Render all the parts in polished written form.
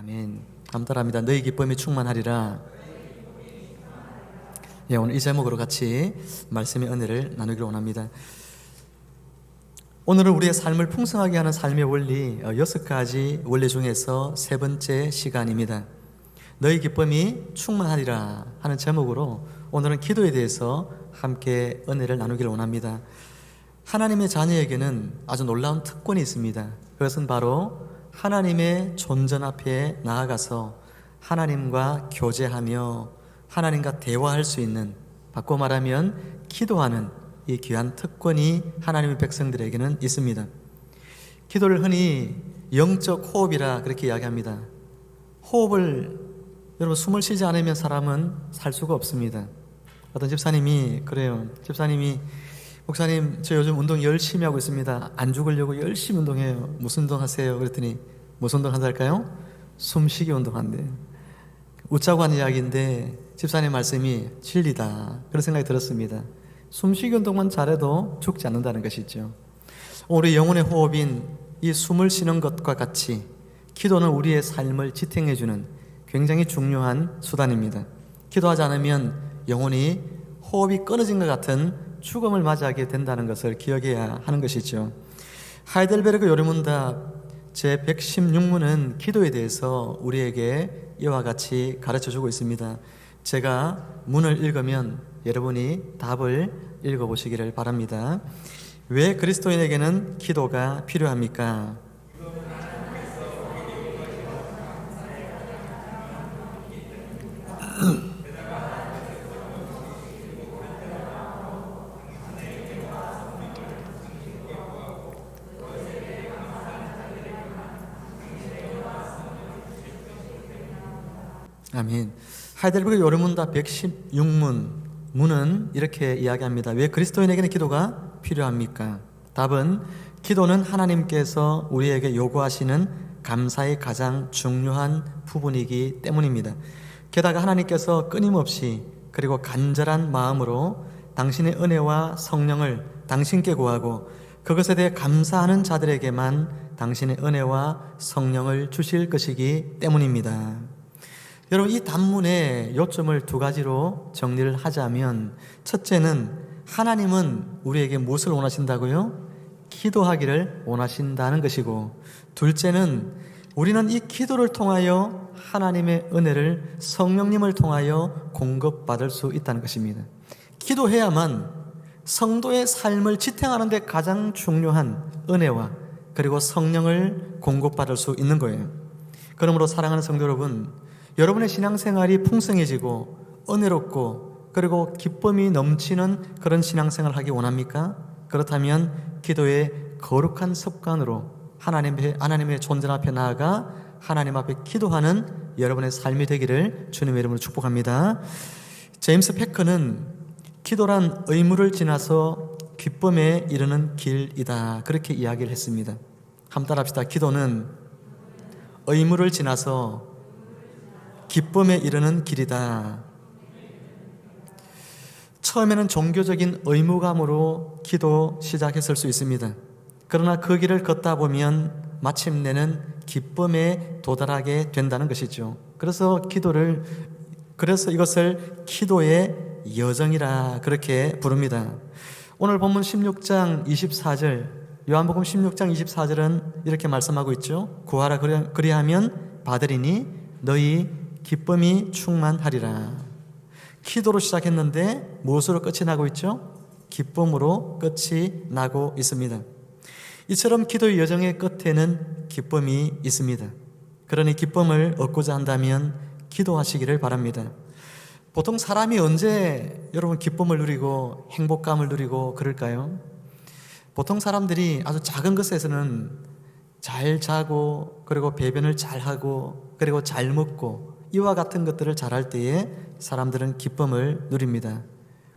아멘. 감사합니다. 너희 기쁨이 충만하리라. 예, 오늘 이 제목으로 같이 말씀의 은혜를 나누기를 원합니다. 오늘은 우리의 삶을 풍성하게 하는 삶의 원리 6가지 원리 중에서 세 번째 시간입니다. 너희 기쁨이 충만하리라 하는 제목으로 오늘은 기도에 대해서 함께 은혜를 나누기를 원합니다. 하나님의 자녀에게는 아주 놀라운 특권이 있습니다. 그것은 바로 하나님의 존전 앞에 나아가서 하나님과 교제하며 하나님과 대화할 수 있는, 바꿔 말하면 기도하는 이 귀한 특권이 하나님의 백성들에게는 있습니다. 기도를 흔히 영적 호흡이라 그렇게 이야기합니다. 호흡을, 여러분, 숨을 쉬지 않으면 사람은 살 수가 없습니다. 어떤 집사님이 그래요. 집사님이, 목사님, 저 요즘 운동 열심히 하고 있습니다. 안 죽으려고 열심히 운동해요. 무슨 운동 하세요? 그랬더니 무슨 운동 한달까요? 숨쉬기 운동한대요. 웃자고 하는 이야기인데 집사님 말씀이 진리다, 그런 생각이 들었습니다. 숨쉬기 운동만 잘해도 죽지 않는다는 것이죠. 우리 영혼의 호흡인 이 숨을 쉬는 것과 같이 기도는 우리의 삶을 지탱해주는 굉장히 중요한 수단입니다. 기도하지 않으면 영혼이 호흡이 끊어진 것 같은 죽음을 맞이하게 된다는 것을 기억해야 하는 것이죠. 하이델베르그 요리문답 제116문은 기도에 대해서 우리에게 이와 같이 가르쳐주고 있습니다. 제가 문을 읽으면 여러분이 답을 읽어보시기를 바랍니다. 왜 그리스도인에게는 기도가 필요합니까? 아멘. 하이델베르그 요리문답 116문 문은 이렇게 이야기합니다. 왜 그리스도인에게는 기도가 필요합니까? 답은 기도는 하나님께서 우리에게 요구하시는 감사의 가장 중요한 부분이기 때문입니다. 게다가 하나님께서 끊임없이 그리고 간절한 마음으로 당신의 은혜와 성령을 당신께 구하고 그것에 대해 감사하는 자들에게만 당신의 은혜와 성령을 주실 것이기 때문입니다. 여러분, 이 단문의 요점을 두 가지로 정리를 하자면, 첫째는 하나님은 우리에게 무엇을 원하신다고요? 기도하기를 원하신다는 것이고, 둘째는 우리는 이 기도를 통하여 하나님의 은혜를 성령님을 통하여 공급받을 수 있다는 것입니다. 기도해야만 성도의 삶을 지탱하는 데 가장 중요한 은혜와 그리고 성령을 공급받을 수 있는 거예요. 그러므로 사랑하는 성도 여러분, 여러분의 신앙생활이 풍성해지고 은혜롭고 그리고 기쁨이 넘치는 그런 신앙생활을 하기 원합니까? 그렇다면 기도의 거룩한 습관으로 하나님의 존재 앞에 나아가 하나님 앞에 기도하는 여러분의 삶이 되기를 주님의 이름으로 축복합니다. 제임스 패커는 기도란 의무를 지나서 기쁨에 이르는 길이다, 그렇게 이야기를 했습니다. 한번 따라합시다. 기도는 의무를 지나서 기쁨에 이르는 길이다. 처음에는 종교적인 의무감으로 기도 시작했을 수 있습니다. 그러나 그 길을 걷다 보면 마침내는 기쁨에 도달하게 된다는 것이죠. 그래서 이것을 기도의 여정이라 그렇게 부릅니다. 오늘 본문 16장 24절, 요한복음 16장 24절은 이렇게 말씀하고 있죠. 구하라 그리하면 받으리니 너희 기쁨이 충만하리라. 기도로 시작했는데 무엇으로 끝이 나고 있죠? 기쁨으로 끝이 나고 있습니다. 이처럼 기도의 여정의 끝에는 기쁨이 있습니다. 그러니 기쁨을 얻고자 한다면 기도하시기를 바랍니다. 보통 사람이 언제 여러분 기쁨을 누리고 행복감을 누리고 그럴까요? 보통 사람들이 아주 작은 것에서는 잘 자고 그리고 배변을 잘 하고 그리고 잘 먹고 이와 같은 것들을 잘할 때에 사람들은 기쁨을 누립니다.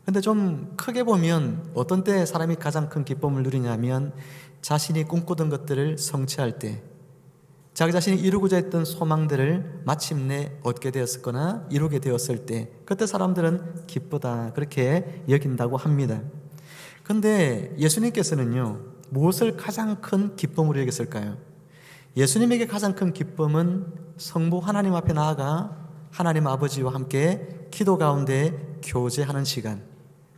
근데 좀 크게 보면 어떤 때 사람이 가장 큰 기쁨을 누리냐면 자신이 꿈꾸던 것들을 성취할 때, 자기 자신이 이루고자 했던 소망들을 마침내 얻게 되었거나 이루게 되었을 때, 그때 사람들은 기쁘다, 그렇게 여긴다고 합니다. 근데 예수님께서는요, 무엇을 가장 큰 기쁨으로 여겼을까요? 예수님에게 가장 큰 기쁨은 성부 하나님 앞에 나아가 하나님 아버지와 함께 기도 가운데 교제하는 시간.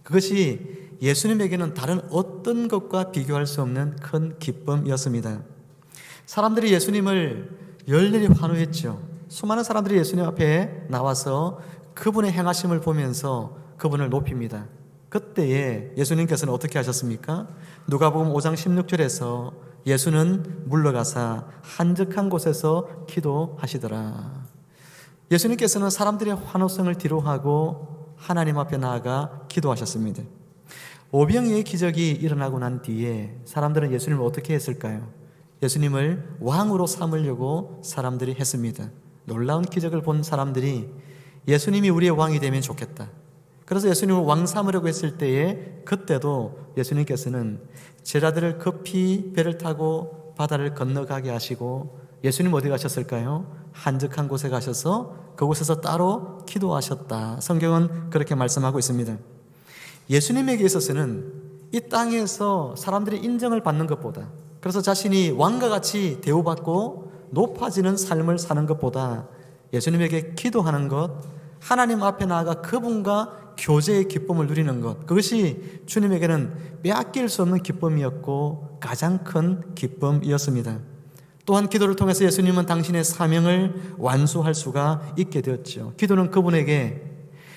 그것이 예수님에게는 다른 어떤 것과 비교할 수 없는 큰 기쁨이었습니다. 사람들이 예수님을 열렬히 환호했죠. 수많은 사람들이 예수님 앞에 나와서 그분의 행하심을 보면서 그분을 높입니다. 그때에 예수님께서는 어떻게 하셨습니까? 누가복음 5장 16절에서 예수는 물러가사 한적한 곳에서 기도하시더라. 예수님께서는 사람들의 환호성을 뒤로하고 하나님 앞에 나아가 기도하셨습니다. 오병이의 기적이 일어나고 난 뒤에 사람들은 예수님을 어떻게 했을까요? 예수님을 왕으로 삼으려고 사람들이 했습니다. 놀라운 기적을 본 사람들이 예수님이 우리의 왕이 되면 좋겠다. 그래서 예수님을 왕 삼으려고 했을 때에 그때도 예수님께서는 제자들을 급히 배를 타고 바다를 건너가게 하시고 예수님 어디 가셨을까요? 한적한 곳에 가셔서 그곳에서 따로 기도하셨다. 성경은 그렇게 말씀하고 있습니다. 예수님에게 있어서는 이 땅에서 사람들이 인정을 받는 것보다, 그래서 자신이 왕과 같이 대우받고 높아지는 삶을 사는 것보다 예수님에게 기도하는 것, 하나님 앞에 나아가 그분과 교제의 기쁨을 누리는 것, 그것이 주님에게는 빼앗길 수 없는 기쁨이었고 가장 큰 기쁨이었습니다. 또한 기도를 통해서 예수님은 당신의 사명을 완수할 수가 있게 되었죠. 기도는 그분에게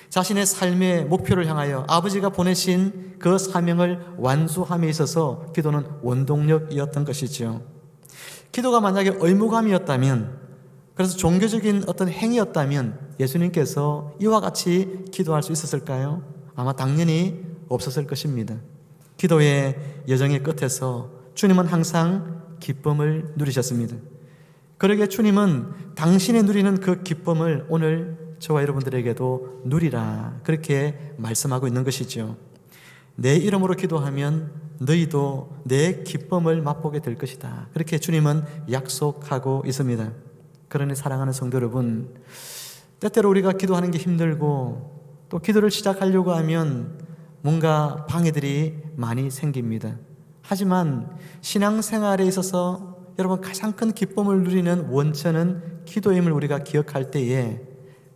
자신의 삶의 목표를 향하여 아버지가 보내신 그 사명을 완수함에 있어서 기도는 원동력이었던 것이죠. 기도가 만약에 의무감이었다면, 그래서 종교적인 어떤 행위였다면 예수님께서 이와 같이 기도할 수 있었을까요? 아마 당연히 없었을 것입니다. 기도의 여정의 끝에서 주님은 항상 기쁨을 누리셨습니다. 그러기에 주님은 당신이 누리는 그 기쁨을 오늘 저와 여러분들에게도 누리라, 그렇게 말씀하고 있는 것이죠. 내 이름으로 기도하면 너희도 내 기쁨을 맛보게 될 것이다, 그렇게 주님은 약속하고 있습니다. 그러니 사랑하는 성도 여러분, 때때로 우리가 기도하는 게 힘들고 또 기도를 시작하려고 하면 뭔가 방해들이 많이 생깁니다. 하지만 신앙생활에 있어서 여러분 가장 큰 기쁨을 누리는 원천은 기도임을 우리가 기억할 때에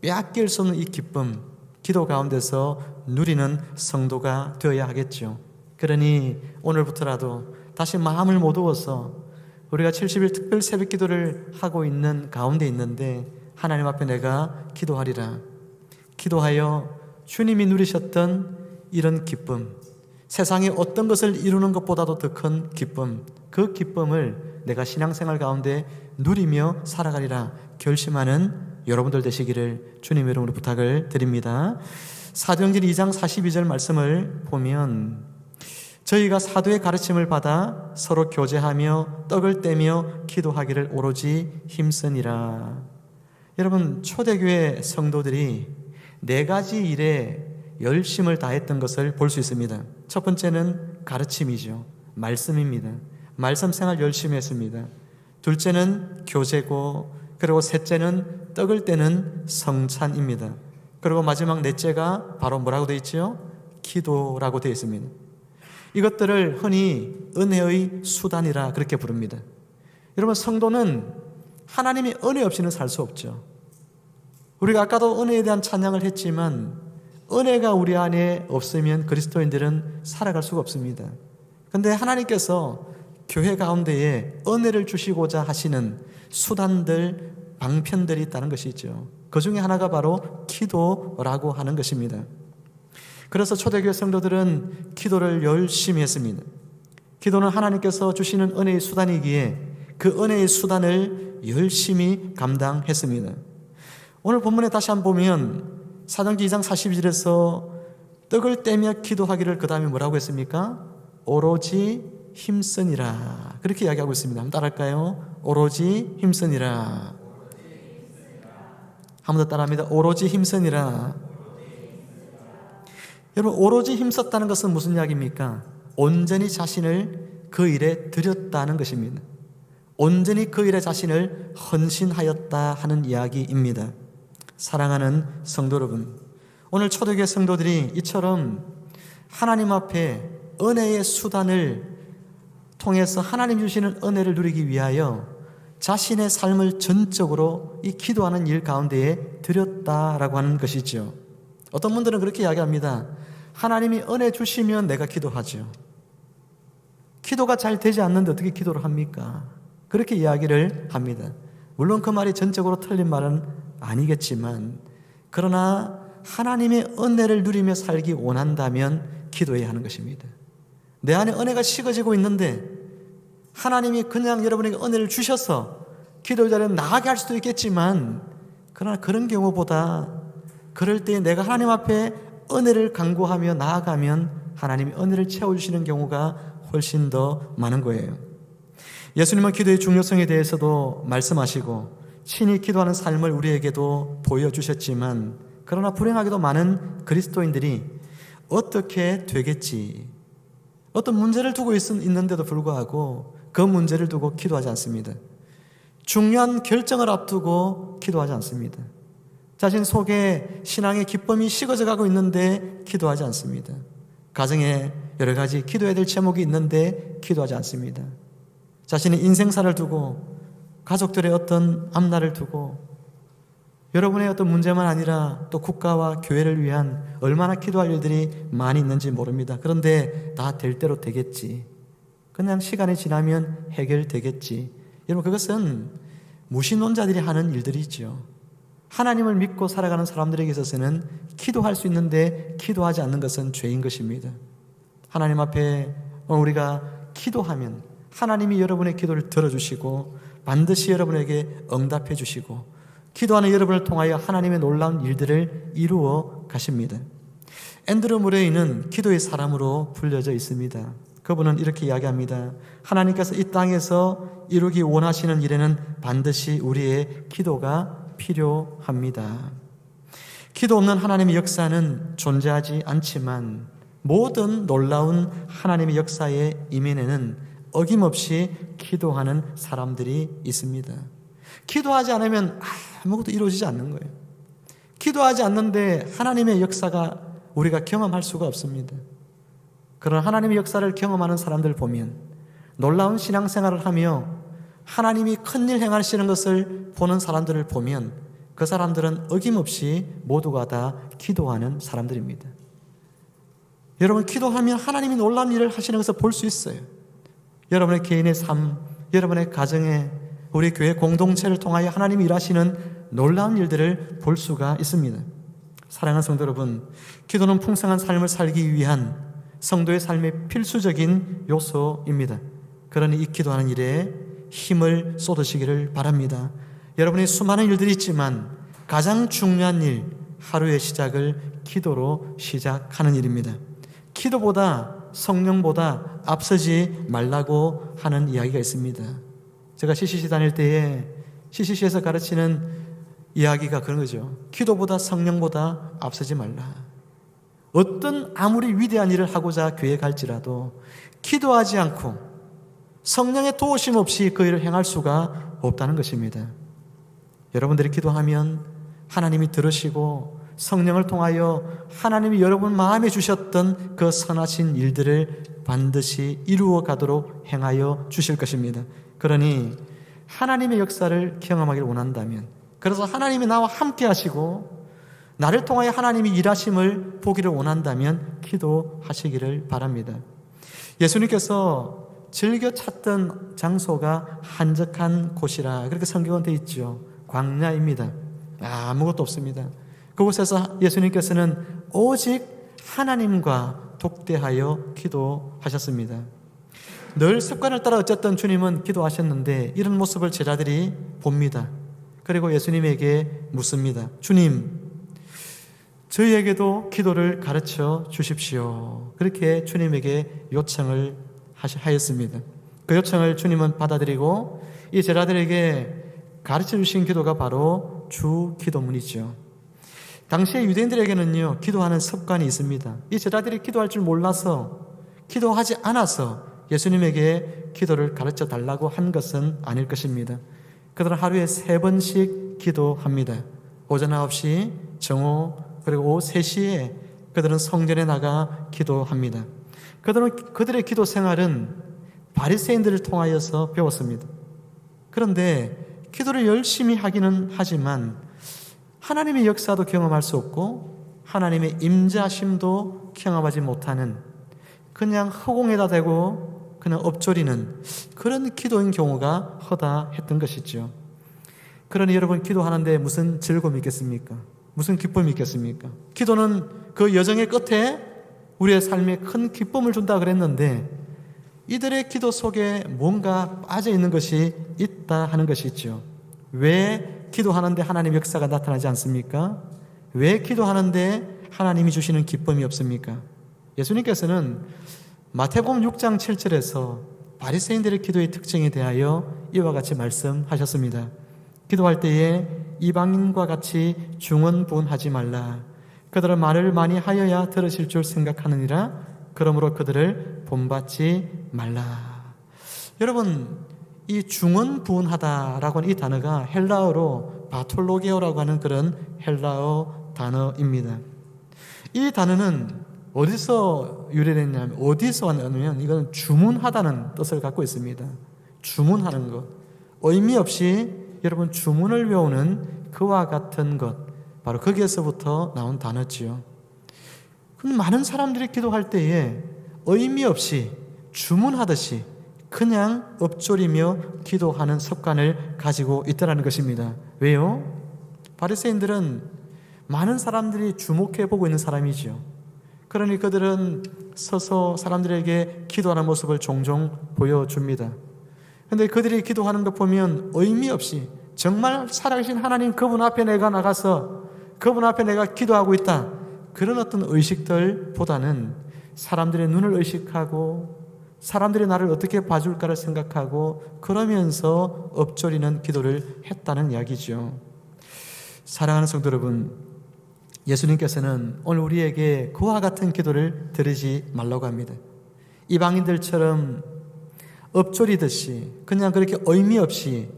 빼앗길 수 없는 이 기쁨, 기도 가운데서 누리는 성도가 되어야 하겠죠. 그러니 오늘부터라도 다시 마음을 모두어서 우리가 70일 특별 새벽 기도를 하고 있는 가운데 있는데 하나님 앞에 내가 기도하리라. 기도하여 주님이 누리셨던 이런 기쁨, 세상에 어떤 것을 이루는 것보다도 더 큰 기쁨, 그 기쁨을 내가 신앙생활 가운데 누리며 살아가리라 결심하는 여러분들 되시기를 주님의 이름으로 부탁을 드립니다. 사도행전 2장 42절 말씀을 보면 저희가 사도의 가르침을 받아 서로 교제하며 떡을 떼며 기도하기를 오로지 힘쓰니라. 여러분, 초대교회 성도들이 4가지 일에 열심을 다했던 것을 볼 수 있습니다. 첫 번째는 가르침이죠. 말씀입니다. 말씀 생활 열심히 했습니다. 둘째는 교제고, 그리고 셋째는 떡을 떼는 성찬입니다. 그리고 마지막 넷째가 바로 뭐라고 되어 있죠? 기도라고 되어 있습니다. 이것들을 흔히 은혜의 수단이라 그렇게 부릅니다. 여러분, 성도는 하나님의 은혜 없이는 살 수 없죠. 우리가 아까도 은혜에 대한 찬양을 했지만 은혜가 우리 안에 없으면 그리스도인들은 살아갈 수가 없습니다. 그런데 하나님께서 교회 가운데에 은혜를 주시고자 하시는 수단들, 방편들이 있다는 것이죠. 그 중에 하나가 바로 기도라고 하는 것입니다. 그래서 초대교회 성도들은 기도를 열심히 했습니다. 기도는 하나님께서 주시는 은혜의 수단이기에 그 은혜의 수단을 열심히 감당했습니다. 오늘 본문에 다시 한번 보면 사도행전 2장 42절에서 떡을 떼며 기도하기를 그 다음에 뭐라고 했습니까? 오로지 힘쓰니라, 그렇게 이야기하고 있습니다. 한번 따라할까요? 오로지 힘쓰니라. 한 번 더 따라합니다. 오로지 힘쓰니라. 여러분, 오로지 힘썼다는 것은 무슨 이야기입니까? 온전히 자신을 그 일에 드렸다는 것입니다. 온전히 그 일에 자신을 헌신하였다 하는 이야기입니다. 사랑하는 성도 여러분, 오늘 초대교회 성도들이 이처럼 하나님 앞에 은혜의 수단을 통해서 하나님 주시는 은혜를 누리기 위하여 자신의 삶을 전적으로 이 기도하는 일 가운데에 드렸다라고 하는 것이죠. 어떤 분들은 그렇게 이야기합니다. 하나님이 은혜 주시면 내가 기도하죠. 기도가 잘 되지 않는데 어떻게 기도를 합니까? 그렇게 이야기를 합니다. 물론 그 말이 전적으로 틀린 말은 아니겠지만, 그러나 하나님의 은혜를 누리며 살기 원한다면 기도해야 하는 것입니다. 내 안에 은혜가 식어지고 있는데 하나님이 그냥 여러분에게 은혜를 주셔서 기도 자리에 나가게 할 수도 있겠지만, 그러나 그런 경우보다 그럴 때 내가 하나님 앞에 은혜를 간구하며 나아가면 하나님이 은혜를 채워주시는 경우가 훨씬 더 많은 거예요. 예수님은 기도의 중요성에 대해서도 말씀하시고 친히 기도하는 삶을 우리에게도 보여주셨지만, 그러나 불행하게도 많은 그리스도인들이 어떻게 되겠지, 어떤 문제를 두고 있는데도 불구하고 그 문제를 두고 기도하지 않습니다. 중요한 결정을 앞두고 기도하지 않습니다. 자신 속에 신앙의 기쁨이 식어져 가고 있는데 기도하지 않습니다. 가정에 여러 가지 기도해야 될 제목이 있는데 기도하지 않습니다. 자신의 인생사를 두고, 가족들의 어떤 앞날을 두고, 여러분의 어떤 문제만 아니라 또 국가와 교회를 위한 얼마나 기도할 일들이 많이 있는지 모릅니다. 그런데 다 될 대로 되겠지, 그냥 시간이 지나면 해결되겠지. 여러분, 그것은 무신론자들이 하는 일들이죠. 하나님을 믿고 살아가는 사람들에게 있어서는 기도할 수 있는데 기도하지 않는 것은 죄인 것입니다. 하나님 앞에 우리가 기도하면 하나님이 여러분의 기도를 들어주시고 반드시 여러분에게 응답해 주시고 기도하는 여러분을 통하여 하나님의 놀라운 일들을 이루어 가십니다. 앤드루 무레이는 기도의 사람으로 불려져 있습니다. 그분은 이렇게 이야기합니다. 하나님께서 이 땅에서 이루기 원하시는 일에는 반드시 우리의 기도가 필요합니다. 기도 없는 하나님의 역사는 존재하지 않지만 모든 놀라운 하나님의 역사의 이면에는 어김없이 기도하는 사람들이 있습니다. 기도하지 않으면 아무것도 이루어지지 않는 거예요. 기도하지 않는데 하나님의 역사가 우리가 경험할 수가 없습니다. 그런 하나님의 역사를 경험하는 사람들 보면, 놀라운 신앙생활을 하며 하나님이 큰일 행하시는 것을 보는 사람들을 보면 그 사람들은 어김없이 모두가 다 기도하는 사람들입니다. 여러분, 기도하면 하나님이 놀라운 일을 하시는 것을 볼 수 있어요. 여러분의 개인의 삶, 여러분의 가정에, 우리 교회 공동체를 통하여 하나님이 일하시는 놀라운 일들을 볼 수가 있습니다. 사랑하는 성도 여러분, 기도는 풍성한 삶을 살기 위한 성도의 삶의 필수적인 요소입니다. 그러니 이 기도하는 일에 힘을 쏟으시기를 바랍니다. 여러분의 수많은 일들이 있지만 가장 중요한 일, 하루의 시작을 기도로 시작하는 일입니다. 기도보다, 성령보다 앞서지 말라고 하는 이야기가 있습니다. 제가 CCC 다닐 때에 CCC에서 가르치는 이야기가 그런 거죠. 기도보다 성령보다 앞서지 말라. 어떤 아무리 위대한 일을 하고자 교회에 갈지라도 기도하지 않고 성령의 도우심 없이 그 일을 행할 수가 없다는 것입니다. 여러분들이 기도하면 하나님이 들으시고 성령을 통하여 하나님이 여러분 마음에 주셨던 그 선하신 일들을 반드시 이루어 가도록 행하여 주실 것입니다. 그러니 하나님의 역사를 경험하기를 원한다면, 그래서 하나님이 나와 함께 하시고 나를 통하여 하나님이 일하심을 보기를 원한다면 기도하시기를 바랍니다. 예수님께서 즐겨 찾던 장소가 한적한 곳이라 그렇게 성경은 되어 있죠. 광야입니다. 아무것도 없습니다. 그곳에서 예수님께서는 오직 하나님과 독대하여 기도하셨습니다. 늘 습관을 따라 어쨌든 주님은 기도하셨는데 이런 모습을 제자들이 봅니다. 그리고 예수님에게 묻습니다. 주님, 저희에게도 기도를 가르쳐 주십시오. 그렇게 주님에게 요청을 하였습니다. 그 요청을 주님은 받아들이고 이 제자들에게 가르쳐 주신 기도가 바로 주 기도문이죠. 당시에 유대인들에게는요, 기도하는 습관이 있습니다. 이 제자들이 기도할 줄 몰라서, 기도하지 않아서 예수님에게 기도를 가르쳐 달라고 한 것은 아닐 것입니다. 그들은 하루에 3번씩 기도합니다. 오전 9시, 정오, 그리고 오후 3시에 그들은 성전에 나가 기도합니다. 그들의 기도 생활은 바리새인들을 통하여서 배웠습니다. 그런데 기도를 열심히 하기는 하지만 하나님의 역사도 경험할 수 없고 하나님의 임재하심도 경험하지 못하는 그냥 허공에다 대고 그냥 엎조리는 그런 기도인 경우가 허다했던 것이죠. 그러니 여러분, 기도하는데 무슨 즐거움이 있겠습니까? 무슨 기쁨이 있겠습니까? 기도는 그 여정의 끝에 우리의 삶에 큰 기쁨을 준다 그랬는데 이들의 기도 속에 뭔가 빠져 있는 것이 있다 하는 것이죠. 왜 기도하는데 하나님 역사가 나타나지 않습니까? 왜 기도하는데 하나님이 주시는 기쁨이 없습니까? 예수님께서는 마태복음 6장 7절에서 바리새인들의 기도의 특징에 대하여 이와 같이 말씀하셨습니다. 기도할 때에 이방인과 같이 중언부언하지 말라. 그들은 말을 많이 하여야 들으실 줄 생각하느니라. 그러므로 그들을 본받지 말라. 여러분, 이 중언부언하다라고 하는 이 단어가 헬라어로 바톨로게오라고 하는 그런 헬라어 단어입니다. 이 단어는 어디서 유래됐냐면, 어디서 왔냐면 이건 주문하다는 뜻을 갖고 있습니다. 주문하는 것, 의미 없이 여러분 주문을 외우는 그와 같은 것, 바로 거기에서부터 나온 단어지요. 근데 많은 사람들이 기도할 때에 의미 없이 주문하듯이 그냥 엎조리며 기도하는 습관을 가지고 있다는 것입니다. 왜요? 바리새인들은 많은 사람들이 주목해보고 있는 사람이죠. 그러니 그들은 서서 사람들에게 기도하는 모습을 종종 보여줍니다. 그런데 그들이 기도하는 것 보면 의미 없이 정말 살아계신 하나님 그분 앞에 내가 나가서 그분 앞에 내가 기도하고 있다, 그런 어떤 의식들보다는 사람들의 눈을 의식하고 사람들이 나를 어떻게 봐줄까를 생각하고 그러면서 엎조리는 기도를 했다는 이야기죠. 사랑하는 성도 여러분, 예수님께서는 오늘 우리에게 그와 같은 기도를 드리지 말라고 합니다. 이방인들처럼 엎조리듯이 그냥 그렇게 의미 없이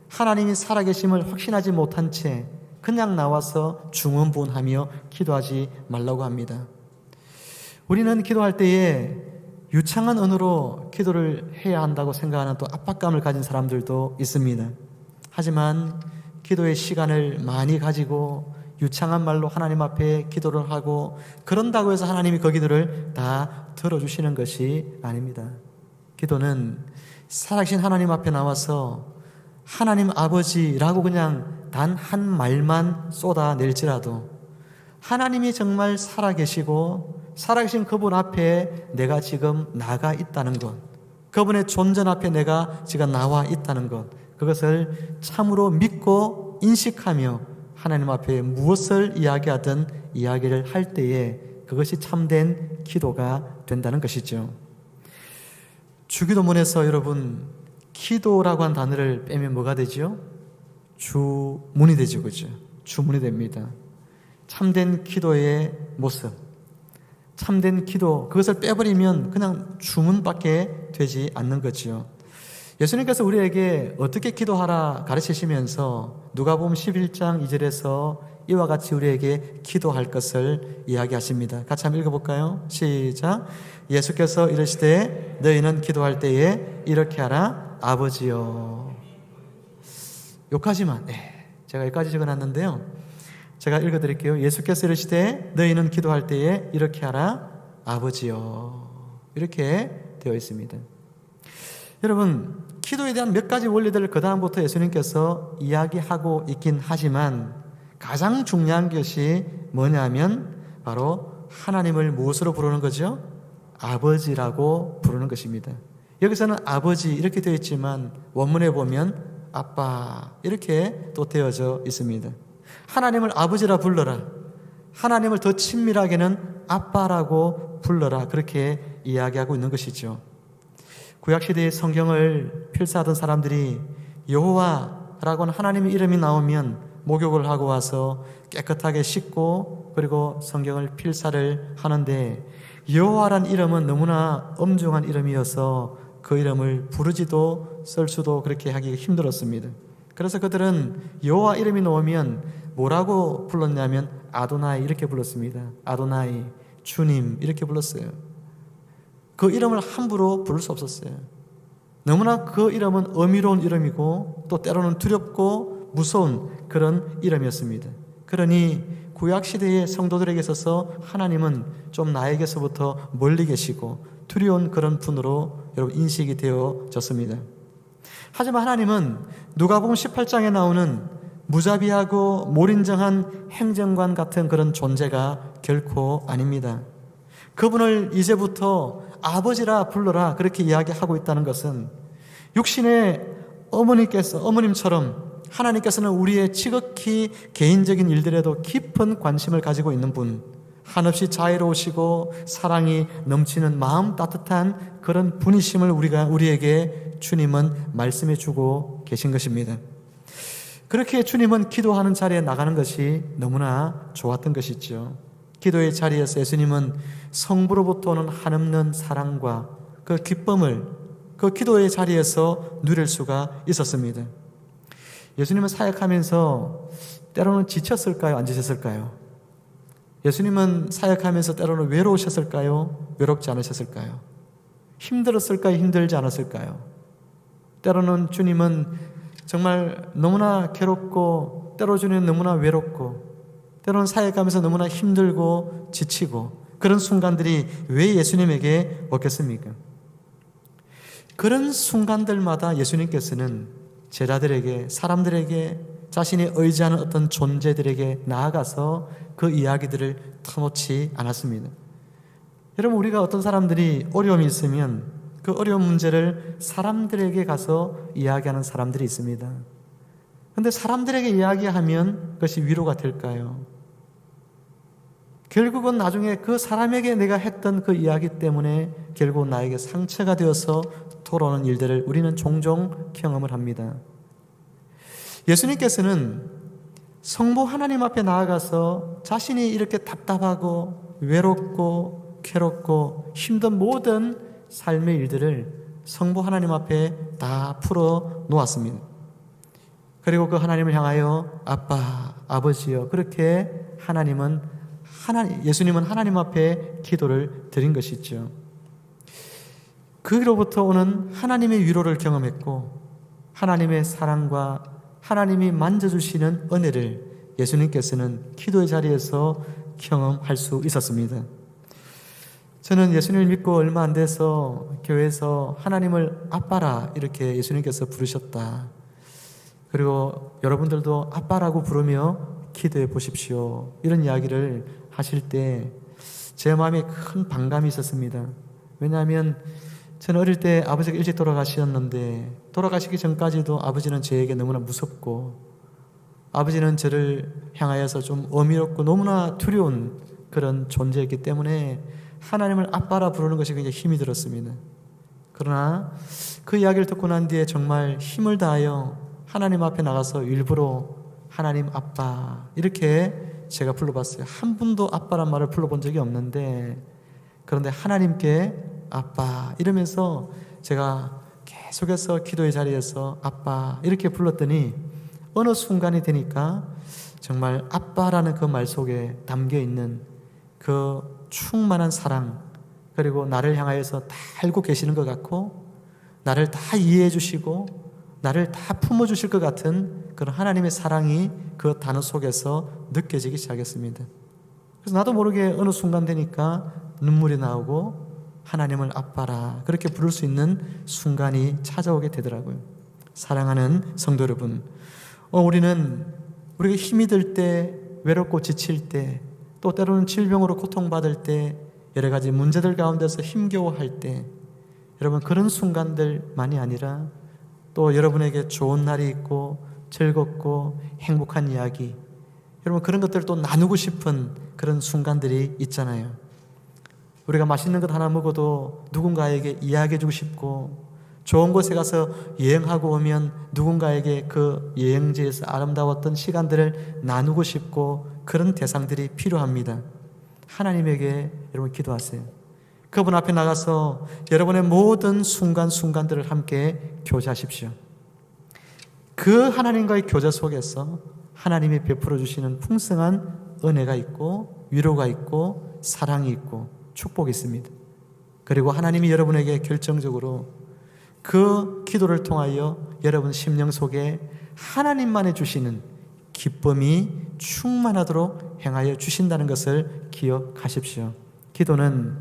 하나님이 살아계심을 확신하지 못한 채 그냥 나와서 중언부언하며 기도하지 말라고 합니다. 우리는 기도할 때에 유창한 언어로 기도를 해야 한다고 생각하는 또 압박감을 가진 사람들도 있습니다. 하지만 기도의 시간을 많이 가지고 유창한 말로 하나님 앞에 기도를 하고 그런다고 해서 하나님이 그 기도를 다 들어주시는 것이 아닙니다. 기도는 살아계신 하나님 앞에 나와서 하나님 아버지라고 그냥 단 한 말만 쏟아낼지라도 하나님이 정말 살아계시고 살아계신 그분 앞에 내가 지금 나가 있다는 것, 그분의 존재 앞에 내가 지금 나와 있다는 것, 그것을 참으로 믿고 인식하며 하나님 앞에 무엇을 이야기하든 이야기를 할 때에 그것이 참된 기도가 된다는 것이죠. 주기도문에서 여러분 기도라고 한 단어를 빼면 뭐가 되죠? 주문이 되죠. 그죠? 주문이 됩니다. 참된 기도의 모습, 참된 기도, 그것을 빼버리면 그냥 주문밖에 되지 않는 거죠. 예수님께서 우리에게 어떻게 기도하라 가르치시면서 누가복음 11장 2절에서 이와 같이 우리에게 기도할 것을 이야기하십니다. 같이 한번 읽어볼까요? 시작. 예수께서 이르시되 너희는 기도할 때에 이렇게 하라. 아버지여. 여기까지만, 제가 여기까지 적어놨는데요, 제가 읽어드릴게요. 예수께서 이르시되 너희는 기도할 때에 이렇게 하라. 아버지여. 이렇게 되어 있습니다. 여러분, 기도에 대한 몇 가지 원리들을 그 다음부터 예수님께서 이야기하고 있긴 하지만 가장 중요한 것이 뭐냐면 바로 하나님을 무엇으로 부르는 거죠? 아버지라고 부르는 것입니다. 여기서는 아버지 이렇게 되어 있지만 원문에 보면 아빠 이렇게 또 되어져 있습니다. 하나님을 아버지라 불러라, 하나님을 더 친밀하게는 아빠라고 불러라, 그렇게 이야기하고 있는 것이죠. 구약시대의 성경을 필사하던 사람들이 여호와라고 하는 하나님의 이름이 나오면 목욕을 하고 와서 깨끗하게 씻고 그리고 성경을 필사를 하는데, 여호와란 이름은 너무나 엄중한 이름이어서 그 이름을 부르지도 쓸 수도 그렇게 하기 힘들었습니다. 그래서 그들은 여호와 이름이 나오면 뭐라고 불렀냐면 아도나이 이렇게 불렀습니다. 아도나이, 주님 이렇게 불렀어요. 그 이름을 함부로 부를 수 없었어요. 너무나 그 이름은 어미로운 이름이고 또 때로는 두렵고 무서운 그런 이름이었습니다. 그러니 구약시대의 성도들에게 있어서 하나님은 좀 나에게서부터 멀리 계시고 두려운 그런 분으로 여러분 인식이 되어졌습니다. 하지만 하나님은 누가복음 18장에 나오는 무자비하고 몰인정한 행정관 같은 그런 존재가 결코 아닙니다. 그분을 이제부터 아버지라 불러라 그렇게 이야기하고 있다는 것은 육신의 어머님처럼 하나님께서는 우리의 지극히 개인적인 일들에도 깊은 관심을 가지고 있는 분, 한없이 자애로우시고 사랑이 넘치는 마음 따뜻한 그런 분이심을 우리에게 주님은 말씀해 주고 계신 것입니다. 그렇게 주님은 기도하는 자리에 나가는 것이 너무나 좋았던 것이죠. 기도의 자리에서 예수님은 성부로부터 오는 한없는 사랑과 그 기쁨을 그 기도의 자리에서 누릴 수가 있었습니다. 예수님은 사역하면서 때로는 지쳤을까요? 안 지쳤을까요? 예수님은 사역하면서 때로는 외로우셨을까요? 외롭지 않으셨을까요? 힘들었을까요? 힘들지 않았을까요? 때로는 주님은 정말 너무나 괴롭고 때로 주님은 너무나 외롭고 때로는 사역하면서 너무나 힘들고 지치고 그런 순간들이 왜 예수님에게 없겠습니까? 그런 순간들마다 예수님께서는 제자들에게, 사람들에게, 자신이 의지하는 어떤 존재들에게 나아가서 그 이야기들을 터놓지 않았습니다. 여러분, 우리가 어떤 사람들이 어려움이 있으면 그 어려운 문제를 사람들에게 가서 이야기하는 사람들이 있습니다. 그런데 사람들에게 이야기하면 그것이 위로가 될까요? 결국은 나중에 그 사람에게 내가 했던 그 이야기 때문에 결국 나에게 상처가 되어서 돌아오는 일들을 우리는 종종 경험을 합니다. 예수님께서는 성부 하나님 앞에 나아가서 자신이 이렇게 답답하고 외롭고 괴롭고 힘든 모든 삶의 일들을 성부 하나님 앞에 다 풀어 놓았습니다. 그리고 그 하나님을 향하여 아빠, 아버지여 그렇게 예수님은 하나님 앞에 기도를 드린 것이죠. 그로부터 오는 하나님의 위로를 경험했고 하나님의 사랑과 하나님이 만져주시는 은혜를 예수님께서는 기도의 자리에서 경험할 수 있었습니다. 저는 예수님을 믿고 얼마 안 돼서 교회에서 하나님을 아빠라 이렇게 예수님께서 부르셨다. 그리고 여러분들도 아빠라고 부르며 기도해 보십시오. 이런 이야기를 하실 때 제 마음에 큰 반감이 있었습니다. 왜냐하면 저는 어릴 때 아버지가 일찍 돌아가셨는데 돌아가시기 전까지도 아버지는 저에게 너무나 무섭고 아버지는 저를 향하여서 좀 어미롭고 너무나 두려운 그런 존재였기 때문에 하나님을 아빠라 부르는 것이 굉장히 힘이 들었습니다. 그러나 그 이야기를 듣고 난 뒤에 정말 힘을 다하여 하나님 앞에 나가서 일부러 하나님 아빠 이렇게 제가 불러봤어요. 한 분도 아빠란 말을 불러본 적이 없는데 그런데 하나님께 아빠 이러면서 제가 계속해서 기도의 자리에서 아빠 이렇게 불렀더니 어느 순간이 되니까 정말 아빠라는 그 말 속에 담겨있는 그 충만한 사랑 그리고 나를 향하여서 다 알고 계시는 것 같고 나를 다 이해해 주시고 나를 다 품어주실 것 같은 그런 하나님의 사랑이 그 단어 속에서 느껴지기 시작했습니다. 그래서 나도 모르게 어느 순간 되니까 눈물이 나오고 하나님을 아빠라 그렇게 부를 수 있는 순간이 찾아오게 되더라고요. 사랑하는 성도 여러분, 우리가 힘이 들 때, 외롭고 지칠 때, 또 때로는 질병으로 고통받을 때, 여러 가지 문제들 가운데서 힘겨워할 때, 여러분 그런 순간들만이 아니라 또 여러분에게 좋은 날이 있고 즐겁고 행복한 이야기, 여러분 그런 것들을 또 나누고 싶은 그런 순간들이 있잖아요. 우리가 맛있는 것 하나 먹어도 누군가에게 이야기해주고 싶고 좋은 곳에 가서 여행하고 오면 누군가에게 그 여행지에서 아름다웠던 시간들을 나누고 싶고 그런 대상들이 필요합니다. 하나님에게 여러분 기도하세요. 그분 앞에 나가서 여러분의 모든 순간들을 함께 교제하십시오. 그 하나님과의 교제 속에서 하나님이 베풀어 주시는 풍성한 은혜가 있고 위로가 있고 사랑이 있고 축복이 있습니다. 그리고 하나님이 여러분에게 결정적으로 그 기도를 통하여 여러분 심령 속에 하나님만이 주시는 기쁨이 충만하도록 행하여 주신다는 것을 기억하십시오. 기도는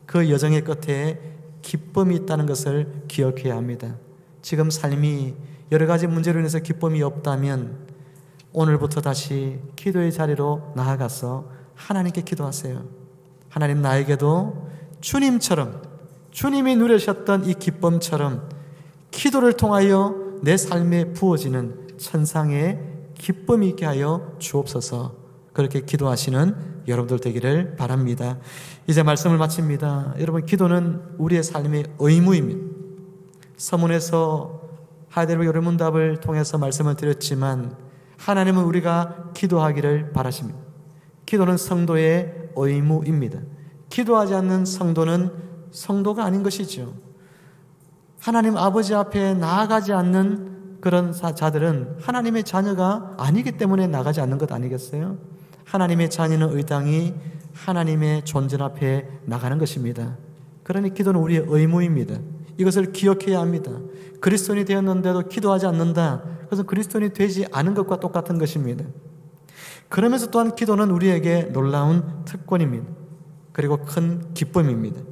그 여정의 끝에 기쁨이 있다는 것을 기억해야 합니다. 지금 삶이 여러 가지 문제로 인해서 기쁨이 없다면 오늘부터 다시 기도의 자리로 나아가서 하나님께 기도하세요. 하나님, 나에게도 주님처럼, 주님이 누리셨던 이 기쁨처럼 기도를 통하여 내 삶에 부어지는 천상의 기쁨이 있게 하여 주옵소서. 그렇게 기도하시는 여러분들 되기를 바랍니다. 이제 말씀을 마칩니다. 여러분, 기도는 우리의 삶의 의무입니다. 서문에서 하이델베르 요리문답을 통해서 말씀을 드렸지만 하나님은 우리가 기도하기를 바라십니다. 기도는 성도의 의무입니다. 기도하지 않는 성도는 성도가 아닌 것이죠. 하나님 아버지 앞에 나아가지 않는 그런 자들은 하나님의 자녀가 아니기 때문에 나가지 않는 것 아니겠어요? 하나님의 자녀는 의당이 하나님의 존재 앞에 나가는 것입니다. 그러니 기도는 우리의 의무입니다. 이것을 기억해야 합니다. 그리스도인이 되었는데도 기도하지 않는다. 그것은 그리스도인이 되지 않은 것과 똑같은 것입니다. 그러면서 또한 기도는 우리에게 놀라운 특권입니다. 그리고 큰 기쁨입니다.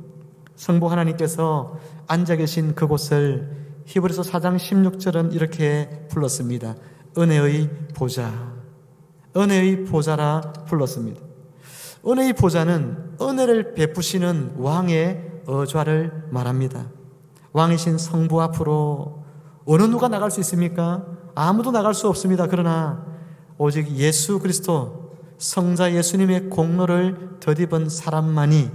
성부 하나님께서 앉아 계신 그곳을 히브리서 4장 16절은 이렇게 불렀습니다. 은혜의 보좌, 은혜의 보좌라 불렀습니다. 은혜의 보좌는 은혜를 베푸시는 왕의 어좌를 말합니다. 왕이신 성부 앞으로 어느 누가 나갈 수 있습니까? 아무도 나갈 수 없습니다. 그러나 오직 예수 그리스도, 성자 예수님의 공로를 덧입은 사람만이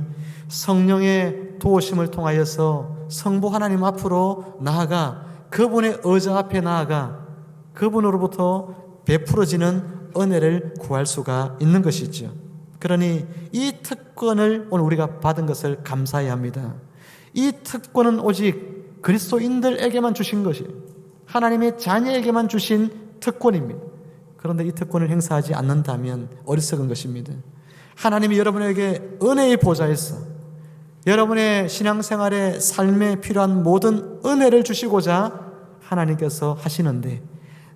성령의 도우심을 통하여서 성부 하나님 앞으로 나아가 그분의 의자 앞에 나아가 그분으로부터 베풀어지는 은혜를 구할 수가 있는 것이죠. 그러니 이 특권을 오늘 우리가 받은 것을 감사해야 합니다. 이 특권은 오직 그리스도인들에게만 주신 것이에요. 하나님의 자녀에게만 주신 특권입니다. 그런데 이 특권을 행사하지 않는다면 어리석은 것입니다. 하나님이 여러분에게 은혜의 보좌에서 여러분의 신앙생활에 삶에 필요한 모든 은혜를 주시고자 하나님께서 하시는데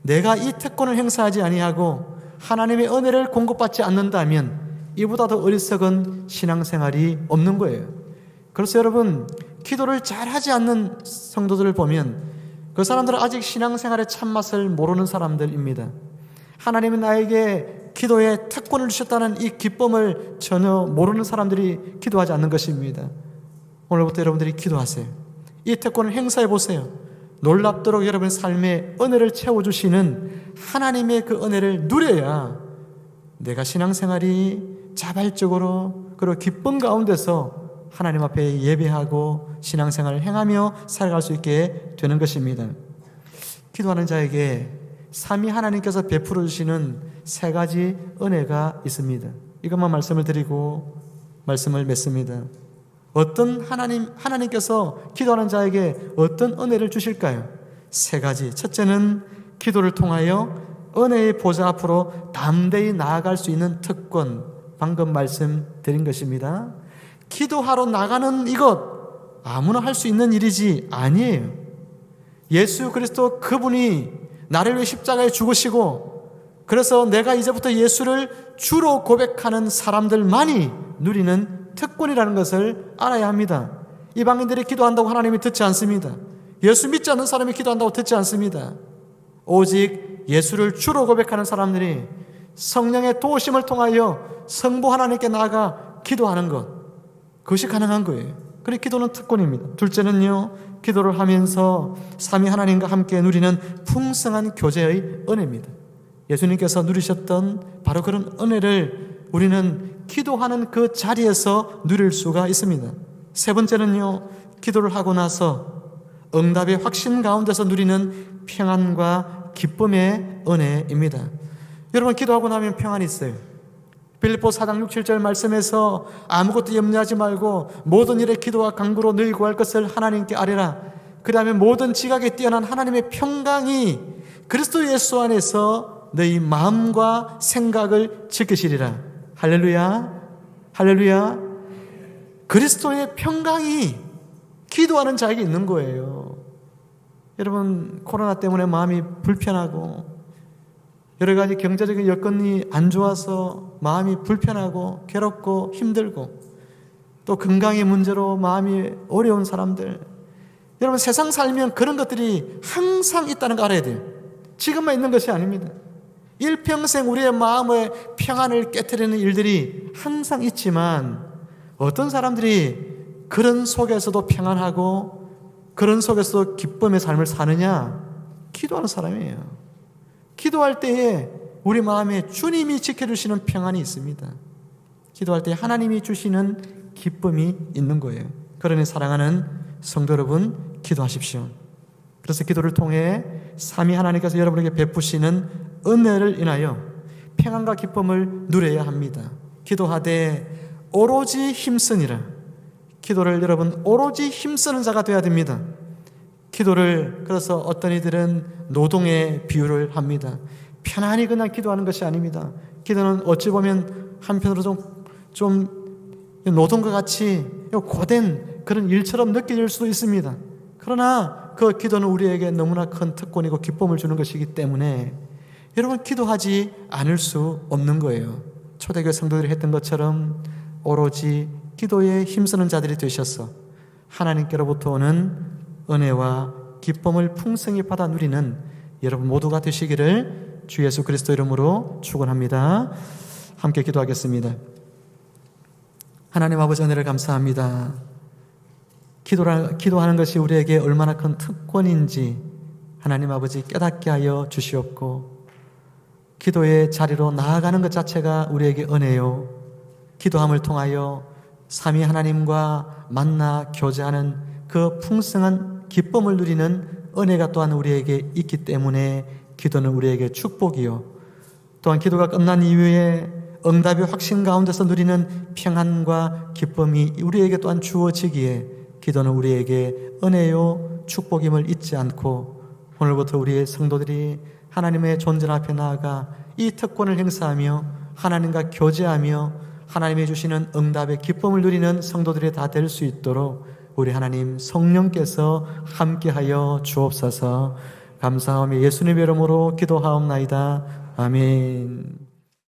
내가 이 특권을 행사하지 아니하고 하나님의 은혜를 공급받지 않는다면 이보다 더 어리석은 신앙생활이 없는 거예요. 그래서 여러분, 기도를 잘하지 않는 성도들을 보면 그 사람들은 아직 신앙생활의 참맛을 모르는 사람들입니다. 하나님이 나에게 기도에 특권을 주셨다는 이 기쁨을 전혀 모르는 사람들이 기도하지 않는 것입니다. 오늘부터 여러분들이 기도하세요. 이 특권을 행사해 보세요. 놀랍도록 여러분의 삶에 은혜를 채워주시는 하나님의 그 은혜를 누려야 내가 신앙생활이 자발적으로 그리고 기쁨 가운데서 하나님 앞에 예배하고 신앙생활을 행하며 살아갈 수 있게 되는 것입니다. 기도하는 자에게 삼위 하나님께서 베풀어 주시는 세 가지 은혜가 있습니다. 이것만 말씀을 드리고 말씀을 맺습니다. 어떤 하나님께서 기도하는 자에게 어떤 은혜를 주실까요? 세 가지. 첫째는 기도를 통하여 은혜의 보좌 앞으로 담대히 나아갈 수 있는 특권, 방금 말씀드린 것입니다. 기도하러 나가는 이것 아무나 할 수 있는 일이지 아니에요. 예수 그리스도 그분이 나를 위해 십자가에 죽으시고 그래서 내가 이제부터 예수를 주로 고백하는 사람들만이 누리는 특권이라는 것을 알아야 합니다. 이방인들이 기도한다고 하나님이 듣지 않습니다. 예수 믿지 않는 사람이 기도한다고 듣지 않습니다. 오직 예수를 주로 고백하는 사람들이 성령의 도우심을 통하여 성부 하나님께 나아가 기도하는 것, 그것이 가능한 거예요. 그래, 기도는 특권입니다. 둘째는요, 기도를 하면서 삼위 하나님과 함께 누리는 풍성한 교제의 은혜입니다. 예수님께서 누리셨던 바로 그런 은혜를 우리는 기도하는 그 자리에서 누릴 수가 있습니다. 세 번째는요, 기도를 하고 나서 응답의 확신 가운데서 누리는 평안과 기쁨의 은혜입니다. 여러분, 기도하고 나면 평안이 있어요. 빌립보 4장 6, 7절 말씀에서 아무것도 염려하지 말고 모든 일에 기도와 간구로 너희 구할 것을 하나님께 아뢰라. 그 다음에 모든 지각에 뛰어난 하나님의 평강이 그리스도 예수 안에서 너희 마음과 생각을 지키시리라. 할렐루야, 할렐루야. 그리스도의 평강이 기도하는 자에게 있는 거예요. 여러분, 코로나 때문에 마음이 불편하고 여러 가지 경제적인 여건이 안 좋아서 마음이 불편하고 괴롭고 힘들고 또 건강의 문제로 마음이 어려운 사람들, 여러분, 세상 살면 그런 것들이 항상 있다는 거 알아야 돼요. 지금만 있는 것이 아닙니다. 일평생 우리의 마음의 평안을 깨트리는 일들이 항상 있지만 어떤 사람들이 그런 속에서도 평안하고 그런 속에서도 기쁨의 삶을 사느냐? 기도하는 사람이에요. 기도할 때에 우리 마음에 주님이 지켜주시는 평안이 있습니다. 기도할 때 하나님이 주시는 기쁨이 있는 거예요. 그러니 사랑하는 성도 여러분, 기도하십시오. 그래서 기도를 통해 삼위 하나님께서 여러분에게 베푸시는 은혜를 인하여 평안과 기쁨을 누려야 합니다. 기도하되 오로지 힘쓰니라. 기도를 여러분 오로지 힘쓰는 자가 되어야 됩니다. 기도를 그래서 어떤 이들은 노동의 비유를 합니다. 편안히 그냥 기도하는 것이 아닙니다. 기도는 어찌 보면 한편으로 좀 노동과 같이 고된 그런 일처럼 느껴질 수도 있습니다. 그러나 그 기도는 우리에게 너무나 큰 특권이고 기쁨을 주는 것이기 때문에 여러분, 기도하지 않을 수 없는 거예요. 초대교회 성도들이 했던 것처럼 오로지 기도에 힘쓰는 자들이 되셔서 하나님께로부터 오는 은혜와 기쁨을 풍성히 받아 누리는 여러분 모두가 되시기를 주 예수 그리스도 이름으로 축원합니다. 함께 기도하겠습니다. 하나님 아버지, 은혜를 감사합니다. 기도하는 것이 우리에게 얼마나 큰 특권인지 하나님 아버지 깨닫게 하여 주시옵고, 기도의 자리로 나아가는 것 자체가 우리에게 은혜요, 기도함을 통하여 삼위 하나님과 만나 교제하는 그 풍성한 기쁨을 누리는 은혜가 또한 우리에게 있기 때문에 기도는 우리에게 축복이요, 또한 기도가 끝난 이후에 응답의 확신 가운데서 누리는 평안과 기쁨이 우리에게 또한 주어지기에 기도는 우리에게 은혜요 축복임을 잊지 않고 오늘부터 우리의 성도들이 하나님의 존재 앞에 나아가 이 특권을 행사하며 하나님과 교제하며 하나님이 주시는 응답의 기쁨을 누리는 성도들이 다 될 수 있도록 우리 하나님 성령께서 함께하여 주옵소서. 감사하며 예수님의 이름으로 기도하옵나이다. 아멘.